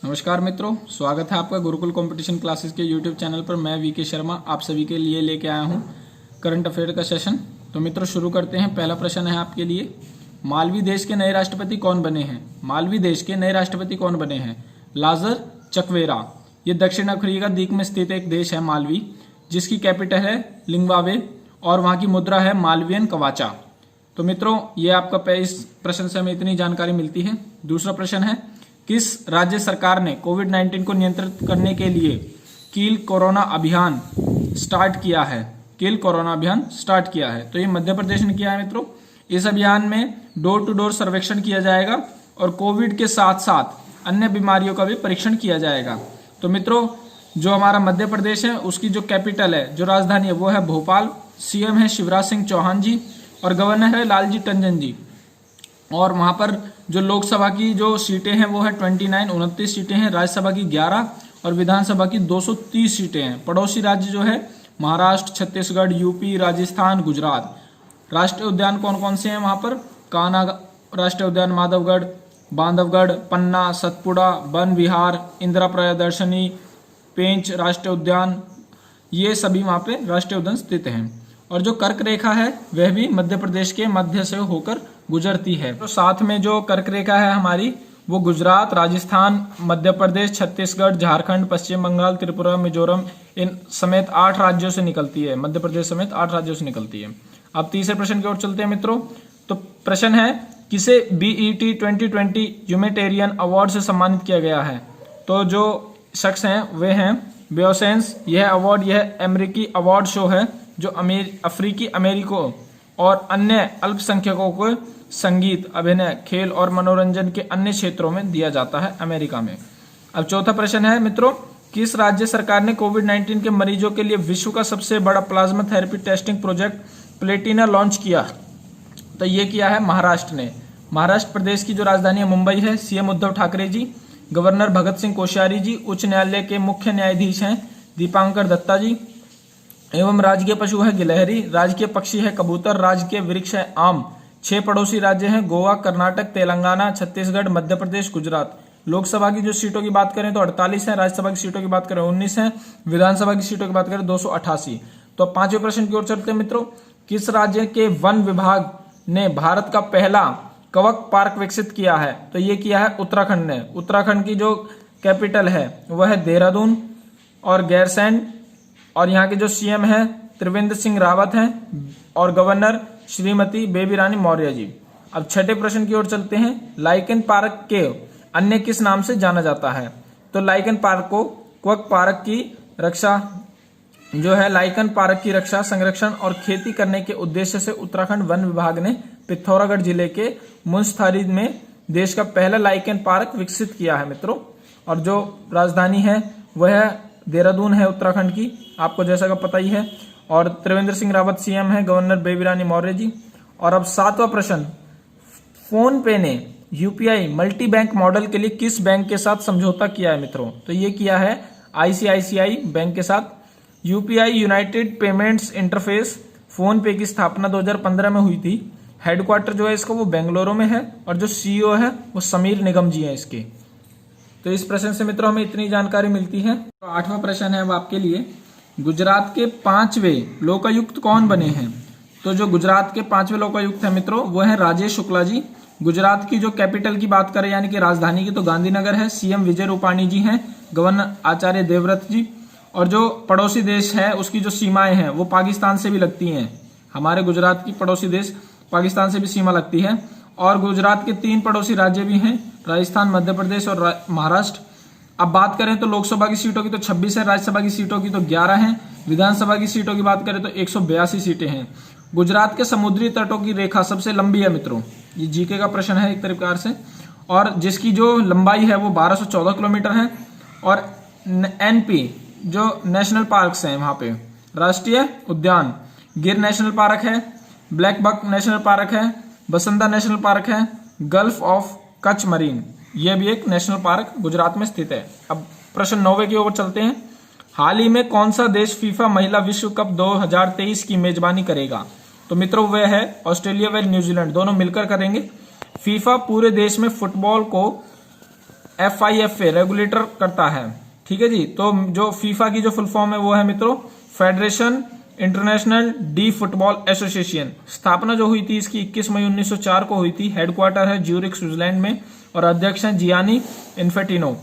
नमस्कार मित्रों, स्वागत है आपका गुरुकुल कंपटीशन क्लासेस के यूट्यूब चैनल पर। मैं वीके शर्मा आप सभी के लिए लेके आया हूं करंट अफेयर का सेशन। तो मित्रों शुरू करते हैं। पहला प्रश्न है आपके लिए, मालवी देश के नए राष्ट्रपति कौन बने हैं? मालवी देश के नए राष्ट्रपति कौन बने हैं? Lazarus Chakwera. ये दक्षिण अफ्रीका द्वीप में स्थित एक देश है मालवी, जिसकी कैपिटल है लिंगबावे और वहां की मुद्रा है मालवियन कवाचा। तो मित्रों ये आपका इस प्रश्न से हमें इतनी जानकारी मिलती है। दूसरा प्रश्न है, किस राज्य सरकार ने कोविड-19 को नियंत्रित करने के लिए किल कोरोना अभियान स्टार्ट किया है? किल कोरोना अभियान स्टार्ट किया है। तो ये मध्य प्रदेश ने किया है मित्रों। इस अभियान में डोर टू डोर सर्वेक्षण किया जाएगा और कोविड के साथ साथ अन्य बीमारियों का भी परीक्षण किया जाएगा। तो मित्रों जो हमारा मध्य प्रदेश है उसकी जो कैपिटल है, जो राजधानी है वो है भोपाल। सीएम है शिवराज सिंह चौहान जी और गवर्नर है लालजी टंडन जी। और वहां पर जो लोकसभा की जो सीटें हैं वो है 29 सीटें हैं, राज्यसभा की 11 और विधानसभा की 230 सीटें हैं। पड़ोसी राज्य जो है महाराष्ट्र, छत्तीसगढ़, यूपी, राजस्थान, गुजरात। राष्ट्रीय उद्यान कौन कौन से हैं वहां पर? कान्हा राष्ट्रीय उद्यान, माधवगढ़, बांधवगढ़, पन्ना, सतपुड़ा, वन विहार, इंदिरा प्रियदर्शनी, पेंच राष्ट्रीय उद्यान, ये सभी वहां पे राष्ट्रीय उद्यान स्थित हैं। और जो कर्क रेखा है वह भी मध्य प्रदेश के मध्य से होकर गुजरती है। तो साथ में जो कर्क रेखा है हमारी वो गुजरात, राजस्थान, मध्य प्रदेश, छत्तीसगढ़, झारखंड, पश्चिम बंगाल, त्रिपुरा, मिजोरम इन समेत 8 राज्यों से निकलती है। मध्य प्रदेश समेत 8 राज्यों से निकलती है। अब तीसरे प्रश्न की ओर चलते हैं मित्रों। तो प्रश्न है, किसे बीईटी 2020 ह्यूमैनिटेरियन अवार्ड से सम्मानित किया गया है? तो जो शख्स हैं वे हैं बेयोसेंस। यह अवार्ड यह अमेरिकी अवार्ड शो है जो अफ्रीकी अमेरिको और अन्य अल्पसंख्यकों को संगीत, अभिनय, खेल और मनोरंजन के अन्य क्षेत्रों में दिया जाता है अमेरिका में। अब चौथा प्रश्न है मित्रों, किस राज्य सरकार ने कोविड-19 के मरीजों के लिए विश्व का सबसे बड़ा plasma therapy testing project Platina launch किया? तो ये किया है महाराष्ट्र ने। महाराष्ट्र प्रदेश की जो राजधानी है मुंबई है। सीएम उद्धव ठाकरे जी, गवर्नर भगत सिंह कोश्यारी जी, उच्च न्यायालय के मुख्य न्यायाधीश हैं दीपांकर दत्ता जी, एवं राजकीय पशु है गिलहरी, राजकीय पक्षी है कबूतर, राजकीय वृक्ष है आम। 6 पड़ोसी राज्य हैं गोवा, कर्नाटक, तेलंगाना, छत्तीसगढ़, मध्य प्रदेश, गुजरात। लोकसभा की जो सीटों की बात करें तो 48 है, राज्यसभा की सीटों की बात करें 19 है, विधानसभा की सीटों की बात करें 288। तो पांचवें प्रश्न की ओर चलते हैं मित्रों। किस राज्य के वन विभाग ने भारत का पहला कवक पार्क विकसित किया है? तो ये किया है उत्तराखंड ने। उत्तराखंड की जो कैपिटल है वह है देहरादून और गैरसैंण। और यहाँ के जो सीएम है त्रिवेंद्र सिंह रावत हैं और गवर्नर श्रीमती बेबी रानी मौर्य जी। अब छठे प्रश्न की ओर चलते हैं। लाइकेन पार्क के अन्य किस नाम से जाना जाता है? तो लाइकेन पार्क को क्वक पार्क की रक्षा जो है लाइकेन पार्क की रक्षा, संरक्षण और खेती करने के उद्देश्य से उत्तराखंड वन विभाग ने पिथौरागढ़ जिले के मुंसथारी में देश का पहला लाइकेन पार्क विकसित किया है मित्रों। और जो राजधानी है वह देहरादून है उत्तराखंड की, आपको जैसा का पता ही है। और त्रिवेंद्र सिंह रावत सीएम है, गवर्नर बेबी रानी मौर्य जी। और अब 7वां प्रश्न, फोन पे ने यूपीआई मल्टी बैंक मॉडल के लिए किस बैंक के साथ समझौता किया है मित्रों? तो ये किया है आईसीआईसीआई बैंक के साथ। UPI United payments interface phone पे की स्थापना 2015 में हुई थी। हेडक्वार्टर जो है इसका वो बेंगलुरु में है और जो सीईओ है वो समीर निगम जी हैं इसके। तो इस प्रश्न से मित्रों हमें इतनी जानकारी मिलती है। तो 8वां प्रश्न है वो आपके लिए, गुजरात के 5वें लोकायुक्त कौन बने हैं? तो जो गुजरात के 5वें लोकायुक्त है मित्रों वो है राजेश शुक्ला जी। गुजरात की जो कैपिटल की बात करें यानी कि राजधानी की तो गांधीनगर है। सीएम विजय रूपाणी जी हैं, गवर्नर आचार्य देवव्रत जी। और जो पड़ोसी देश है उसकी जो सीमाएं हैं वो पाकिस्तान से भी लगती हैं। हमारे गुजरात की पड़ोसी देश पाकिस्तान से भी सीमा लगती है। और गुजरात के 3 पड़ोसी राज्य भी हैं, राजस्थान, मध्य प्रदेश और महाराष्ट्र। अब बात करें तो लोकसभा की सीटों की तो 26 है, राज्यसभा की सीटों की तो 11 हैं, विधानसभा की सीटों की बात करें तो 182 सीटें हैं। गुजरात के समुद्री तटों की रेखा सबसे लंबी है मित्रों। ये जीके का प्रश्न है एक प्रकार से। और जिसकी जो लंबाई है वो 1214 किलोमीटर है। और एनपी जो नेशनल पार्क्स हैं वहां पे राष्ट्रीय उद्यान गिर नेशनल पार्क है, ब्लैक बक नेशनल पार्क है, बसंता नेशनल पार्क है, गल्फ ऑफ कच्छ मरीन, यह भी एक नेशनल पार्क गुजरात में स्थित है। अब प्रश्न 9वें की ओर चलते हैं। हाल ही में कौन सा देश फीफा महिला विश्व कप 2023 की मेजबानी करेगा? तो मित्रों वह है ऑस्ट्रेलिया व न्यूजीलैंड, दोनों मिलकर करेंगे। फीफा पूरे देश में फुटबॉल को FIFA रेगुलेटर करता है। ठीक है जी। तो जो फीफा की जो फुल फॉर्म है वो है मित्रों federation international D football association. स्थापना जो हुई थी इसकी 21 मई 1904 को हुई थी। हेडक्वार्टर है ज्यूरिख स्विट्जरलैंड में और अध्यक्ष हैं जियानी इन्फेंटिनो।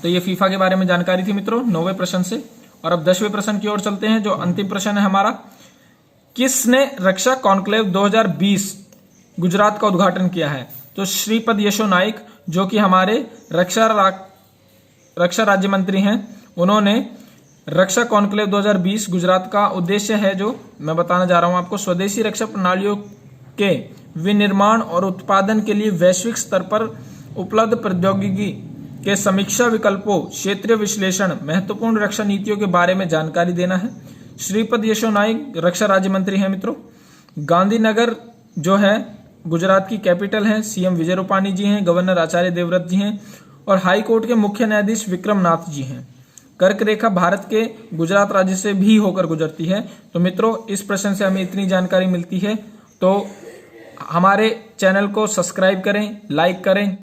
तो ये फीफा के बारे में जानकारी थी मित्रों 9वें प्रश्न से। और अब 10वें प्रश्न की ओर चलते हैं जो अंतिम प्रश्न है हमारा। किसने रक्षा कॉन्क्लेव 2020 गुजरात का उद्घाटन किया है? तो श्रीपद यशो नाइक जो कि हमारे रक्षा राज्य मंत्री हैं, उन्होंने रक्षा कॉन्क्लेव 2020 गुजरात का उद्देश्य है जो मैं बताना जा रहा हूं आपको, स्वदेशी रक्षा प्रणालियों के विनिर्माण और उत्पादन के लिए वैश्विक स्तर पर उपलब्ध प्रौद्योगिकी के समीक्षा विकल्पों, क्षेत्रीय विश्लेषण, महत्वपूर्ण रक्षा नीतियों के बारे में जानकारी देना है। श्रीपद यशो नाइक रक्षा राज्य मंत्री हैं मित्रों। गांधीनगर जो है गुजरात की कैपिटल है, सीएम विजय रूपाणी जी हैं, गवर्नर आचार्य देवव्रत जी हैं और हाई कोर्ट के मुख्य न्यायाधीश विक्रम नाथ जी हैं। कर्क रेखा भारत के गुजरात राज्य से भी होकर गुजरती है। तो मित्रों इस प्रश्न से हमें इतनी जानकारी मिलती है। तो हमारे चैनल को सब्सक्राइब करें, लाइक करें।